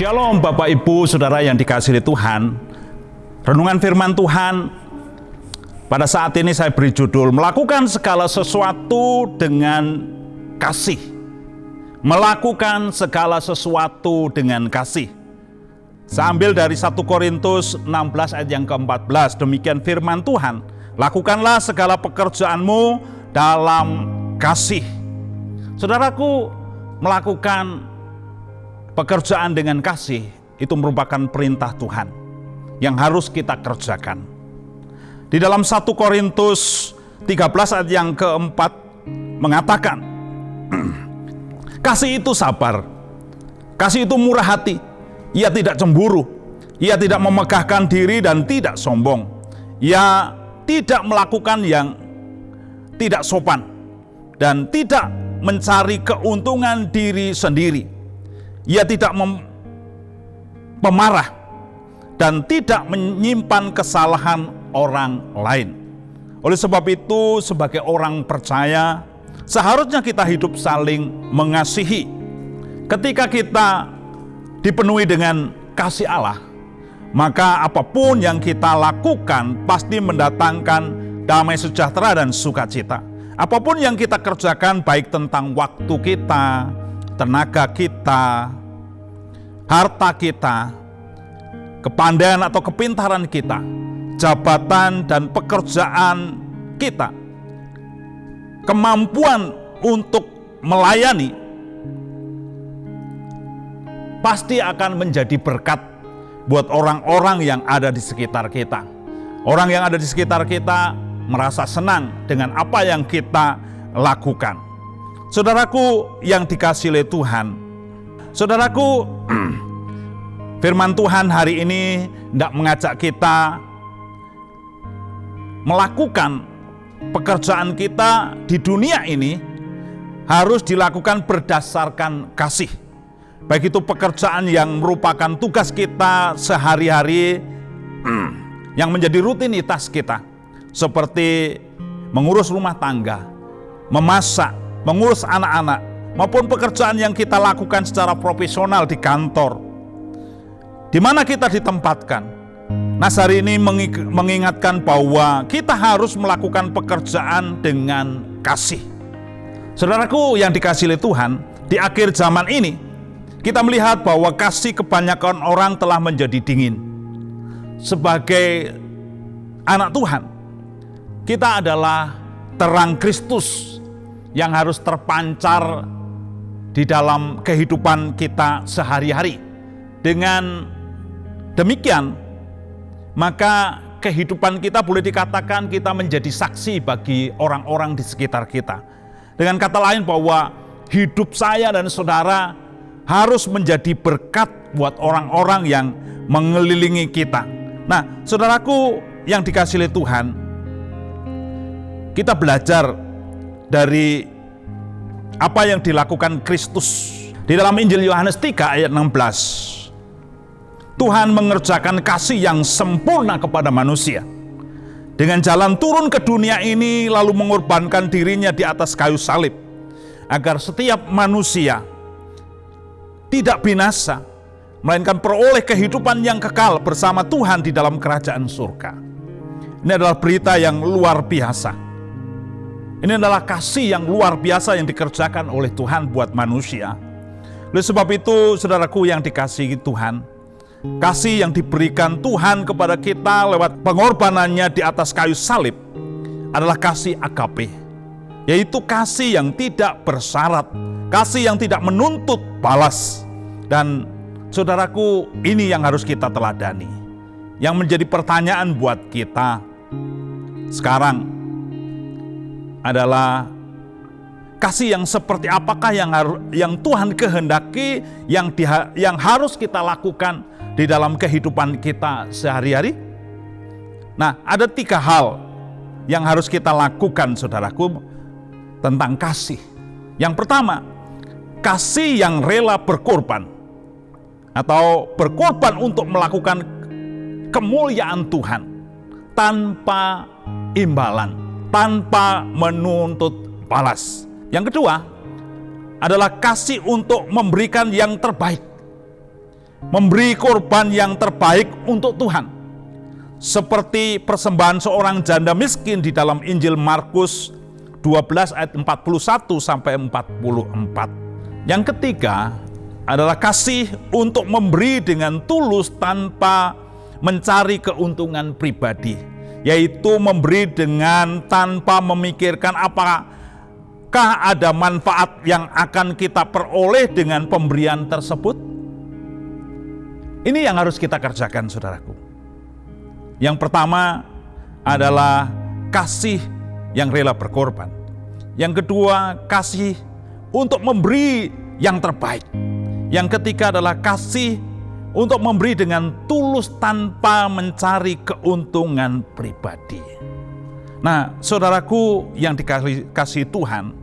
Shalom Bapak Ibu Saudara yang dikasihi Tuhan. Renungan firman Tuhan pada saat ini saya beri judul melakukan segala sesuatu dengan kasih. Melakukan segala sesuatu dengan kasih. Saya ambil dari 1 Korintus 16 ayat yang ke-14. Demikian firman Tuhan, lakukanlah segala pekerjaanmu dalam kasih. Saudaraku, melakukan pekerjaan dengan kasih itu merupakan perintah Tuhan yang harus kita kerjakan. Di dalam 1 Korintus 13 ayat yang ke-4 mengatakan, kasih itu sabar, kasih itu murah hati, ia tidak cemburu, ia tidak memegahkan diri dan tidak sombong, ia tidak melakukan yang tidak sopan dan tidak mencari keuntungan diri sendiri. Ia tidak pemarah dan tidak menyimpan kesalahan orang lain. Oleh sebab itu, sebagai orang percaya, seharusnya kita hidup saling mengasihi. Ketika kita dipenuhi dengan kasih Allah, maka apapun yang kita lakukan pasti mendatangkan damai sejahtera dan sukacita. Apapun yang kita kerjakan, baik tentang waktu kita, tenaga kita, harta kita, kepandaian atau kepintaran kita, jabatan dan pekerjaan kita, kemampuan untuk melayani, pasti akan menjadi berkat buat orang-orang yang ada di sekitar kita. Orang yang ada di sekitar kita merasa senang dengan apa yang kita lakukan. Saudaraku yang dikasihi oleh Tuhan, saudaraku, firman Tuhan hari ini hendak mengajak kita melakukan pekerjaan kita di dunia ini harus dilakukan berdasarkan kasih. Baik itu pekerjaan yang merupakan tugas kita sehari-hari, yang menjadi rutinitas kita, seperti mengurus rumah tangga, memasak, mengurus anak-anak, maupun pekerjaan yang kita lakukan secara profesional di kantor, di mana kita ditempatkan. Nas hari ini mengingatkan bahwa kita harus melakukan pekerjaan dengan kasih. Saudaraku yang dikasihi Tuhan, di akhir zaman ini kita melihat bahwa kasih kebanyakan orang telah menjadi dingin. Sebagai anak Tuhan, kita adalah terang Kristus yang harus terpancar di dalam kehidupan kita sehari-hari. Dengan demikian, maka kehidupan kita boleh dikatakan kita menjadi saksi bagi orang-orang di sekitar kita. Dengan kata lain bahwa hidup saya dan saudara harus menjadi berkat buat orang-orang yang mengelilingi kita. Nah, saudaraku yang dikasihi Tuhan, kita belajar dari apa yang dilakukan Kristus. Di dalam Injil Yohanes 3 ayat 16, Tuhan mengerjakan kasih yang sempurna kepada manusia dengan jalan turun ke dunia ini, lalu mengorbankan dirinya di atas kayu salib, agar setiap manusia tidak binasa, melainkan peroleh kehidupan yang kekal bersama Tuhan di dalam kerajaan surga. Ini adalah berita yang luar biasa. Ini adalah kasih yang luar biasa yang dikerjakan oleh Tuhan buat manusia. Oleh sebab itu, saudaraku yang dikasihi Tuhan, kasih yang diberikan Tuhan kepada kita lewat pengorbanannya di atas kayu salib adalah kasih agape, yaitu kasih yang tidak bersyarat, kasih yang tidak menuntut balas. Dan saudaraku, ini yang harus kita teladani. Yang menjadi pertanyaan buat kita sekarang adalah kasih yang seperti apakah yang Tuhan kehendaki, yang harus kita lakukan di dalam kehidupan kita sehari-hari. Nah, ada 3 hal yang harus kita lakukan, saudaraku, tentang kasih. Yang pertama, kasih yang rela berkorban atau berkorban untuk melakukan kemuliaan Tuhan tanpa imbalan, tanpa menuntut balas. Yang kedua adalah kasih untuk memberikan yang terbaik. memberi korban yang terbaik untuk Tuhan. Seperti persembahan seorang janda miskin di dalam Injil Markus 12 ayat 41 sampai 44. Yang ketiga adalah kasih untuk memberi dengan tulus tanpa mencari keuntungan pribadi, yaitu memberi dengan tanpa memikirkan apakah ada manfaat yang akan kita peroleh dengan pemberian tersebut. Ini yang harus kita kerjakan, saudaraku. Yang pertama adalah kasih yang rela berkorban. Yang kedua, kasih untuk memberi yang terbaik. Yang ketiga adalah kasih untuk memberi dengan tulus tanpa mencari keuntungan pribadi. Nah, saudaraku yang dikasihi Tuhan,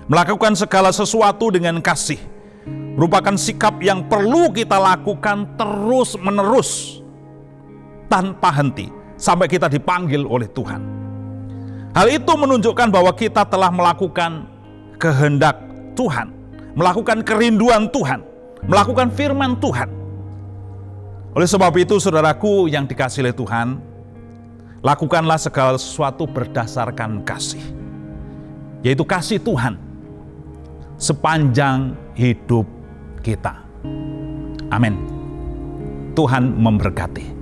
melakukan segala sesuatu dengan kasih merupakan sikap yang perlu kita lakukan terus-menerus tanpa henti sampai kita dipanggil oleh Tuhan. Hal itu menunjukkan bahwa kita telah melakukan kehendak Tuhan, melakukan kerinduan Tuhan, melakukan firman Tuhan. Oleh sebab itu, saudaraku yang dikasihi oleh Tuhan, lakukanlah segala sesuatu berdasarkan kasih, yaitu kasih Tuhan sepanjang hidup kita. Amin. Tuhan memberkati.